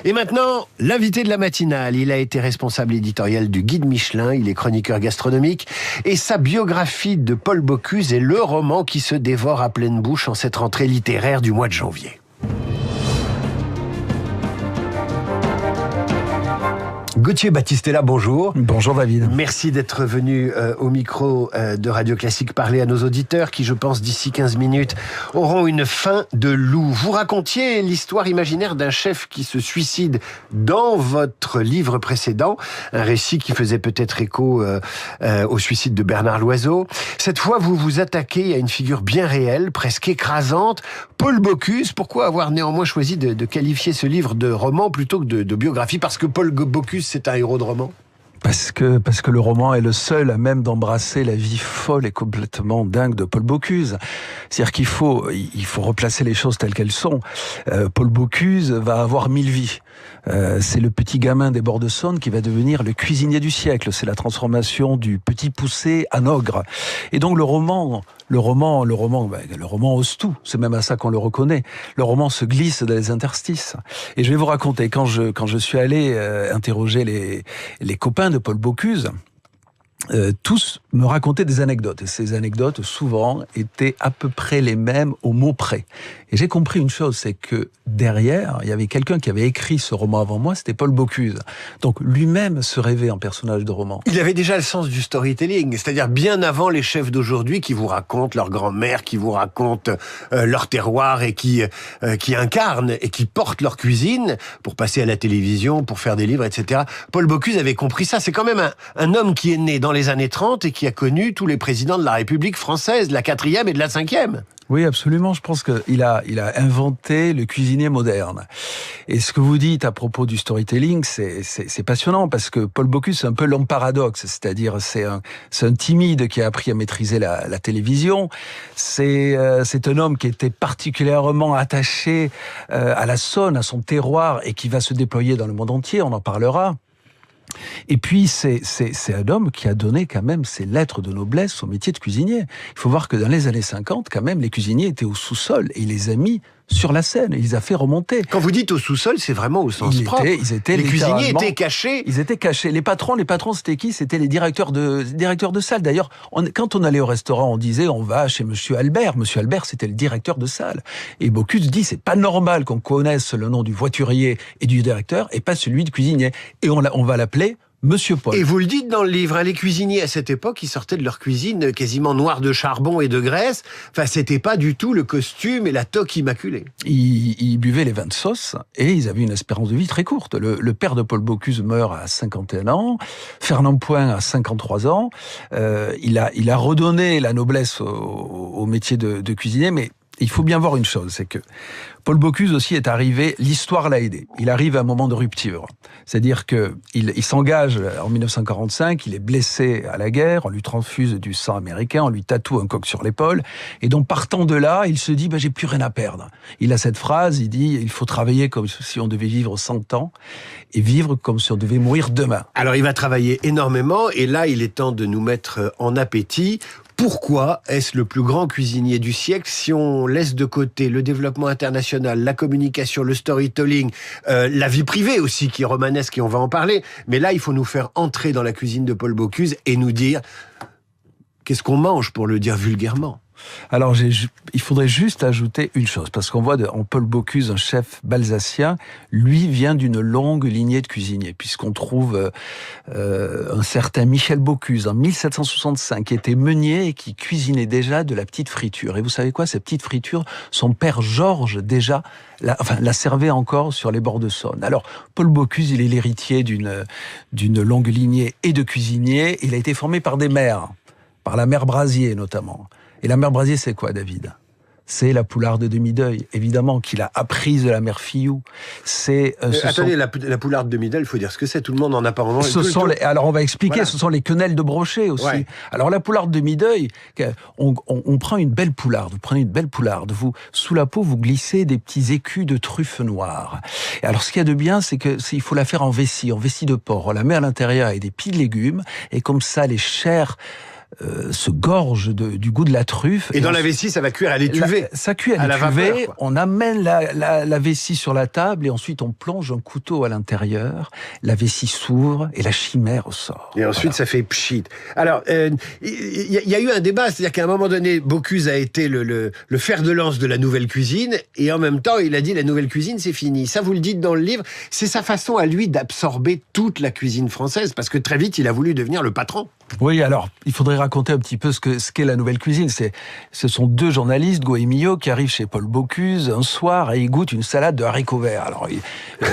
Et maintenant, l'invité de la matinale. Il a été responsable éditorial du Guide Michelin, il est chroniqueur gastronomique. Et sa biographie de Paul Bocuse est le roman qui se dévore à pleine bouche en cette rentrée littéraire du mois de janvier. Gauthier Battistella, bonjour. Bonjour David. Merci d'être venu au micro de Radio Classique parler à nos auditeurs qui, je pense, d'ici 15 minutes, auront une faim de loup. Vous racontiez l'histoire imaginaire d'un chef qui se suicide dans votre livre précédent, un récit qui faisait peut-être écho au suicide de Bernard Loiseau. Cette fois, vous vous attaquez à une figure bien réelle, presque écrasante, Paul Bocuse. Pourquoi avoir néanmoins choisi de qualifier ce livre de roman plutôt que de biographie? Parce que Paul Bocuse, c'est un héros de roman? Parce que le roman est le seul à même d'embrasser la vie folle et complètement dingue de Paul Bocuse. C'est-à-dire qu'il faut replacer les choses telles qu'elles sont. Paul Bocuse va avoir 1000 vies. C'est le petit gamin des bords de Saône qui va devenir le cuisinier du siècle. C'est la transformation du petit poussé en ogre. Et donc le roman ose tout. C'est même à ça qu'on le reconnaît. Le roman se glisse dans les interstices. Et je vais vous raconter, quand je suis allé interroger les copains de Paul Bocuse, tous me racontaient des anecdotes. Et ces anecdotes, souvent, étaient à peu près les mêmes au mot près. Et j'ai compris une chose, c'est que derrière, il y avait quelqu'un qui avait écrit ce roman avant moi, c'était Paul Bocuse. Donc lui-même se rêvait en personnage de roman. Il avait déjà le sens du storytelling, c'est-à-dire bien avant les chefs d'aujourd'hui qui vous racontent leur grand-mère, qui vous racontent leur terroir et qui incarnent et qui portent leur cuisine pour passer à la télévision, pour faire des livres, etc. Paul Bocuse avait compris ça. C'est quand même un homme qui est né dans les années 30 et qui a connu tous les présidents de la République française, de la 4e et de la 5e. Oui, absolument. Je pense qu'il a inventé le cuisinier moderne. Et ce que vous dites à propos du storytelling, c'est passionnant parce que Paul Bocuse, c'est un peu l'homme paradoxe. C'est-à-dire, c'est un timide qui a appris à maîtriser la télévision. C'est un homme qui était particulièrement attaché à la Saône, à son terroir et qui va se déployer dans le monde entier. On en parlera. Et puis, c'est un homme qui a donné quand même ses lettres de noblesse au métier de cuisinier. Il faut voir que dans les années 50, quand même, les cuisiniers étaient au sous-sol et il les a mis sur la scène. Il les a fait remonter. Quand vous dites au sous-sol, c'est vraiment au sens propre. Les cuisiniers étaient cachés. Ils étaient cachés. Les patrons, c'était qui? C'était les directeurs de salle. D'ailleurs, quand on allait au restaurant, on disait on va chez Monsieur Albert. Monsieur Albert, c'était le directeur de salle. Et Bocuse dit c'est pas normal qu'on connaisse le nom du voiturier et du directeur et pas celui du cuisinier. Et on va l'appeler Monsieur Paul. Et vous le dites dans le livre, les cuisiniers à cette époque, ils sortaient de leur cuisine quasiment noire de charbon et de graisse. Enfin, c'était pas du tout le costume et la toque immaculée. Ils buvaient les vins de sauce et ils avaient une espérance de vie très courte. Le père de Paul Bocuse meurt à 51 ans, Fernand Point à 53 ans. Il a redonné la noblesse au métier de cuisinier, mais il faut bien voir une chose, c'est que Paul Bocuse aussi est arrivé, l'histoire l'a aidé. Il arrive à un moment de rupture. C'est-à-dire qu'il s'engage en 1945, il est blessé à la guerre, on lui transfuse du sang américain, on lui tatoue un coq sur l'épaule, et donc partant de là, il se dit j'ai plus rien à perdre. Il a cette phrase, il dit il faut travailler comme si on devait vivre 100 ans, et vivre comme si on devait mourir demain. Alors il va travailler énormément, et là il est temps de nous mettre en appétit. Pourquoi est-ce le plus grand cuisinier du siècle si on laisse de côté le développement international, la communication, le storytelling, la vie privée aussi qui est romanesque et on va en parler. Mais là, il faut nous faire entrer dans la cuisine de Paul Bocuse et nous dire qu'est-ce qu'on mange pour le dire vulgairement. Alors, il faudrait juste ajouter une chose, parce qu'on voit en Paul Bocuse un chef balsacien, lui vient d'une longue lignée de cuisiniers, puisqu'on trouve un certain Michel Bocuse en 1765, qui était meunier et qui cuisinait déjà de la petite friture. Et vous savez quoi, cette petite friture, son père Georges déjà la servait encore sur les bords de Saône. Alors, Paul Bocuse, il est l'héritier d'une longue lignée et de cuisiniers. Il a été formé par des mères, par la mère Brasier notamment. Et la mère Brasier, c'est quoi, David? C'est la poularde de demi-deuil, évidemment, qu'il a apprise de la mère Fillou. Attendez, la poularde de demi-deuil, il faut dire ce que c'est. Tout le monde en a pas vraiment. Alors, on va expliquer. Voilà. Ce sont les quenelles de brochet aussi. Ouais. Alors, la poularde de demi-deuil, on prend une belle poularde. Vous prenez une belle poularde. Sous la peau, vous glissez des petits écus de truffes noires. Et alors, ce qu'il y a de bien, c'est qu'il faut la faire en vessie de porc. On la met à l'intérieur avec des pieds de légumes. Et comme ça, les chairs se gorge du goût de la truffe. Et dans la vessie, ça va cuire à l'étuvée. Ça cuit à l'étuvée, on amène la vessie sur la table et ensuite on plonge un couteau à l'intérieur, la vessie s'ouvre et la chimère ressort. Et ensuite, ça fait pchit. Alors, il y a eu un débat, c'est-à-dire qu'à un moment donné, Bocuse a été le fer de lance de la nouvelle cuisine, et en même temps, il a dit la nouvelle cuisine, c'est fini. Ça, vous le dites dans le livre, c'est sa façon à lui d'absorber toute la cuisine française, parce que très vite, il a voulu devenir le patron. Oui, alors, il faudrait raconter un petit peu ce qu'est la nouvelle cuisine. Ce sont deux journalistes, Gaud et Millot, qui arrivent chez Paul Bocuse un soir et ils goûtent une salade de haricots verts. Alors,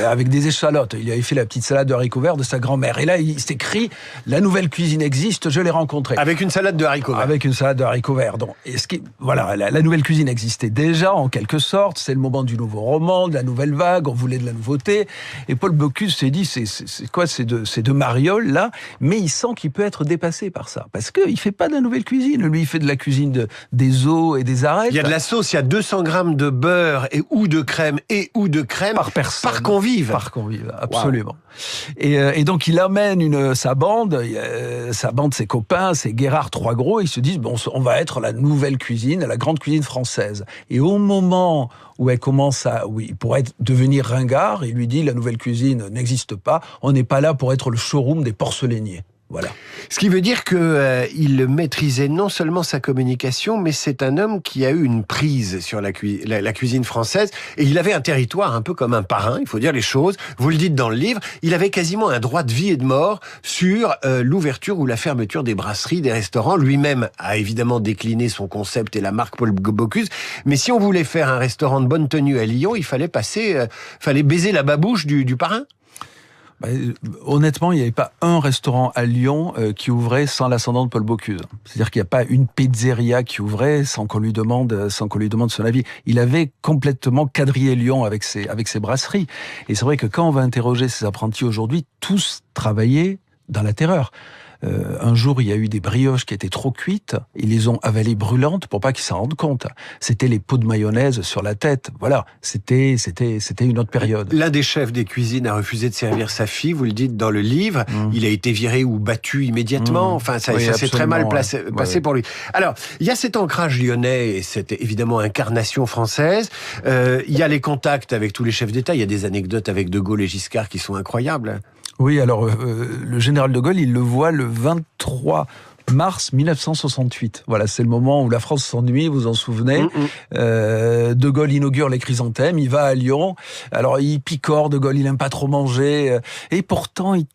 avec des échalotes. Il avait fait la petite salade de haricots verts de sa grand-mère. Et là, il s'écrit « La nouvelle cuisine existe, je l'ai rencontrée ». Avec une salade de haricots verts. Avec une salade de haricots verts. Donc, voilà, la nouvelle cuisine existait déjà, en quelque sorte. C'est le moment du nouveau roman, de la nouvelle vague. On voulait de la nouveauté. Et Paul Bocuse s'est dit, c'est quoi ces deux marioles, là? Mais il sent qu'il peut être dépassé par ça. Parce qu'il fait pas de la nouvelle cuisine. Lui, il fait de la cuisine des os et des arêtes. Il y a de la sauce, il y a 200 grammes de beurre ou de crème par personne. Par convive. Par convive, absolument. Wow. Et donc, il amène sa bande, ses copains, ses Guérard trois gros, ils se disent, bon, on va être la nouvelle cuisine, la grande cuisine française. Et au moment où elle commence il pourrait devenir ringard, il lui dit, la nouvelle cuisine n'existe pas, on n'est pas là pour être le showroom des porcelainiers. Voilà. Ce qui veut dire qu'il maîtrisait non seulement sa communication, mais c'est un homme qui a eu une prise sur la cuisine française. Et il avait un territoire un peu comme un parrain, il faut dire les choses. Vous le dites dans le livre, il avait quasiment un droit de vie et de mort sur l'ouverture ou la fermeture des brasseries, des restaurants. Lui-même a évidemment décliné son concept et la marque Paul Bocuse. Mais si on voulait faire un restaurant de bonne tenue à Lyon, il fallait baiser la babouche du parrain. Honnêtement, il n'y avait pas un restaurant à Lyon qui ouvrait sans l'ascendant de Paul Bocuse. C'est-à-dire qu'il n'y a pas une pizzeria qui ouvrait sans qu'on lui demande son avis. Il avait complètement quadrillé Lyon avec ses brasseries. Et c'est vrai que quand on va interroger ses apprentis aujourd'hui, tous travaillaient dans la terreur. Un jour, il y a eu des brioches qui étaient trop cuites. Ils les ont avalées brûlantes pour pas qu'ils s'en rendent compte. C'était les pots de mayonnaise sur la tête. Voilà, c'était une autre période. L'un des chefs des cuisines a refusé de servir sa fille, vous le dites dans le livre. Il a été viré ou battu immédiatement. Enfin, ça s'est très mal passé pour lui. Alors, il y a cet ancrage lyonnais et cette, évidemment, incarnation française. Il y a les contacts avec tous les chefs d'État. Il y a des anecdotes avec De Gaulle et Giscard qui sont incroyables. Oui, alors le général de Gaulle, il le voit le 23 mars 1968. Voilà, c'est le moment où la France s'ennuie, vous en souvenez. De Gaulle inaugure les chrysanthèmes, il va à Lyon. Alors, il picore, De Gaulle, il aime pas trop manger. Et pourtant, il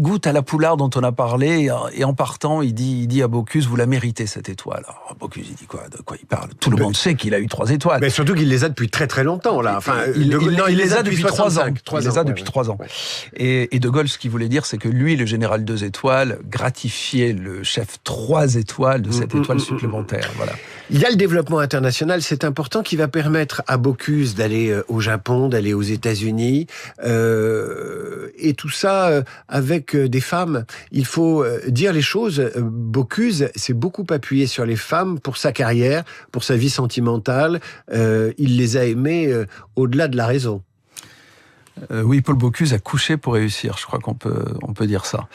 goûte à la poularde dont on a parlé. Et en partant, il dit à Bocuse, vous la méritez, cette étoile. Alors, Bocuse, il dit quoi? De quoi il parle? Tout le monde sait qu'il a eu 3 étoiles. Mais surtout qu'il les a depuis très très longtemps, là. Enfin, il les a depuis 3 ans. Il les a depuis 3 ans. Ouais. Et De Gaulle, ce qu'il voulait dire, c'est que lui, le général 2 étoiles, gratifiait le chef 3 étoiles de cette étoile supplémentaire. Voilà. Il y a le développement international, c'est important, qui va permettre à Bocuse d'aller au Japon, d'aller aux États-Unis, et tout ça avec des femmes. Il faut dire les choses. Bocuse s'est beaucoup appuyé sur les femmes pour sa carrière, pour sa vie sentimentale. Il les a aimées au-delà de la raison. Oui, Paul Bocuse a couché pour réussir, je crois qu'on peut dire ça.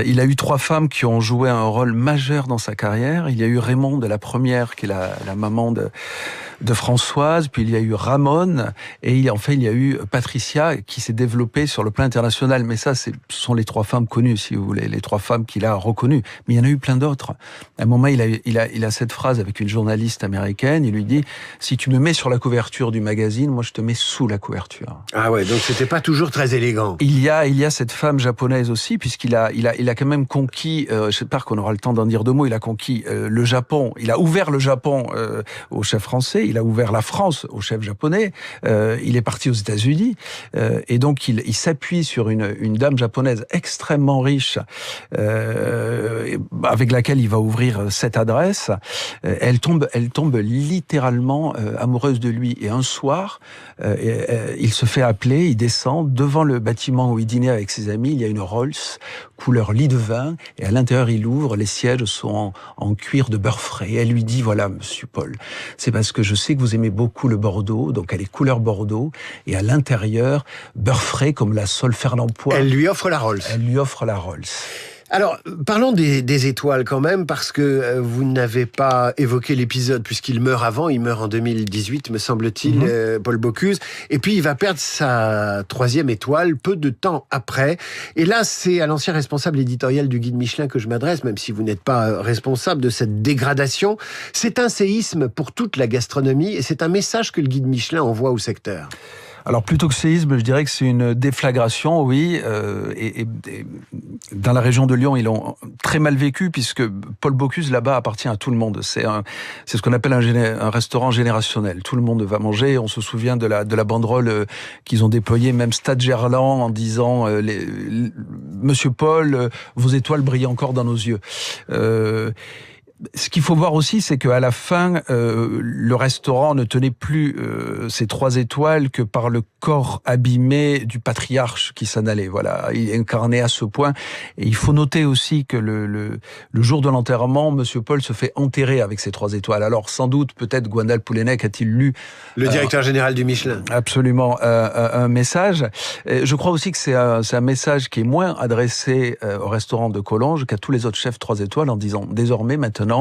Il a eu 3 femmes qui ont joué un rôle majeur dans sa carrière. Il y a eu Raymonde, la première, qui est la maman de Françoise, puis il y a eu Ramon, et enfin il y a eu Patricia, qui s'est développée sur le plan international. Mais ça, ce sont les 3 femmes connues, si vous voulez, les 3 femmes qu'il a reconnues. Mais il y en a eu plein d'autres. À un moment, il a cette phrase avec une journaliste américaine, il lui dit « Si tu me mets sur la couverture du magazine, moi je te mets sous la couverture. » Ah ouais, donc c'était pas toujours très élégant. Il y a cette femme japonaise aussi, puisqu'il a quand même conquis, j'espère qu'on aura le temps d'en dire 2 mots, il a conquis le Japon, il a ouvert le Japon au chef français, il a ouvert la France au chef japonais, il est parti aux États-Unis, et donc il s'appuie sur une dame japonaise extrêmement riche, avec laquelle il va ouvrir cette adresse. Elle tombe littéralement amoureuse de lui, et un soir, il se fait appeler, il descend devant le bâtiment où il dînait avec ses amis, il y a une Rolls couleur lit de vin, et à l'intérieur il ouvre, les sièges sont en cuir de beurre frais, et elle lui dit, voilà monsieur Paul, c'est parce que je sais que vous aimez beaucoup le Bordeaux, donc elle est couleur Bordeaux, et à l'intérieur, beurre frais comme la Saule Fernand Poix. Elle lui offre la Rolls. Elle lui offre la Rolls. Alors, parlons des étoiles quand même, parce que vous n'avez pas évoqué l'épisode, puisqu'il meurt avant, il meurt en 2018, me semble-t-il, Paul Bocuse, et puis il va perdre sa 3e étoile peu de temps après. Et là, c'est à l'ancien responsable éditorial du Guide Michelin que je m'adresse, même si vous n'êtes pas responsable de cette dégradation. C'est un séisme pour toute la gastronomie, et c'est un message que le Guide Michelin envoie au secteur. Alors plutôt que séisme, je dirais que c'est une déflagration, oui. Et dans la région de Lyon, ils l'ont très mal vécu puisque Paul Bocuse là-bas appartient à tout le monde. C'est ce qu'on appelle un restaurant générationnel. Tout le monde va manger. On se souvient de la banderole qu'ils ont déployée, même Stade Gerland, en disant Monsieur Paul, vos étoiles brillent encore dans nos yeux. Ce qu'il faut voir aussi, c'est qu'à la fin, le restaurant ne tenait plus ses 3 étoiles que par le corps abîmé du patriarche qui s'en allait. Voilà, il incarnait à ce point. Et il faut noter aussi que le jour de l'enterrement, Monsieur Paul se fait enterrer avec ses 3 étoiles. Alors sans doute, peut-être Gwendal Poulenec a-t-il lu le directeur général du Michelin. Absolument, un message. Je crois aussi que c'est un message qui est moins adressé au restaurant de Collonges qu'à tous les autres chefs 3 étoiles en disant désormais maintenant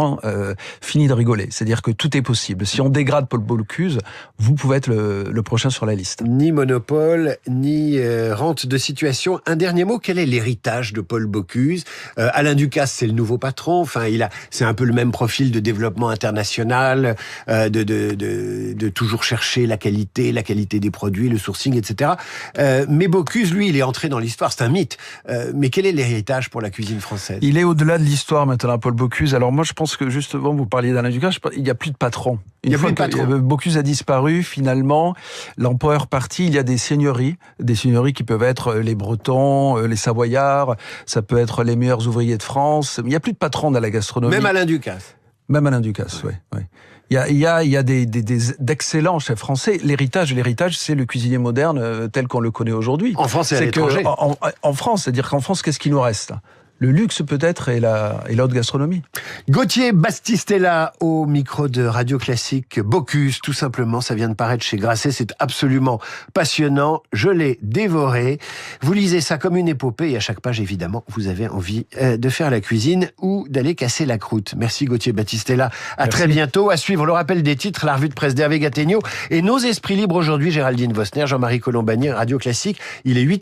fini de rigoler. C'est-à-dire que tout est possible. Si on dégrade Paul Bocuse, vous pouvez être le prochain sur la liste. Ni monopole, ni rente de situation. Un dernier mot, quel est l'héritage de Paul Bocuse ? Alain Ducasse, c'est le nouveau patron. Enfin, c'est un peu le même profil de développement international, de toujours chercher la qualité des produits, le sourcing, etc. Mais Bocuse, lui, il est entré dans l'histoire. C'est un mythe. Mais quel est l'héritage pour la cuisine française ? Il est au-delà de l'histoire maintenant, Paul Bocuse. Alors moi, je pense que justement, vous parliez d'Alain Ducasse, il n'y a plus de patron. Une fois que Bocuse a disparu, finalement, l'empereur parti, il y a des seigneuries qui peuvent être les Bretons, les Savoyards, ça peut être les meilleurs ouvriers de France. Il n'y a plus de patron dans la gastronomie. Même Alain Ducasse. Même Alain Ducasse, oui. Il y a d'excellents chefs français. L'héritage, c'est le cuisinier moderne tel qu'on le connaît aujourd'hui. En France et à l'étranger. En France, c'est-à-dire qu'en France, qu'est-ce qui nous reste ? Le luxe peut-être et la haute gastronomie. Gauthier Battistella au micro de Radio Classique. Bocuse, tout simplement, ça vient de paraître chez Grasset, c'est absolument passionnant, je l'ai dévoré. Vous lisez ça comme une épopée et à chaque page, évidemment, vous avez envie de faire la cuisine ou d'aller casser la croûte. Merci Gauthier Battistella, à très bientôt. À suivre le rappel des titres, la revue de presse d'Hervé Gattegno et nos esprits libres aujourd'hui, Géraldine Vosner, Jean-Marie Colombani, Radio Classique. Il est 8h.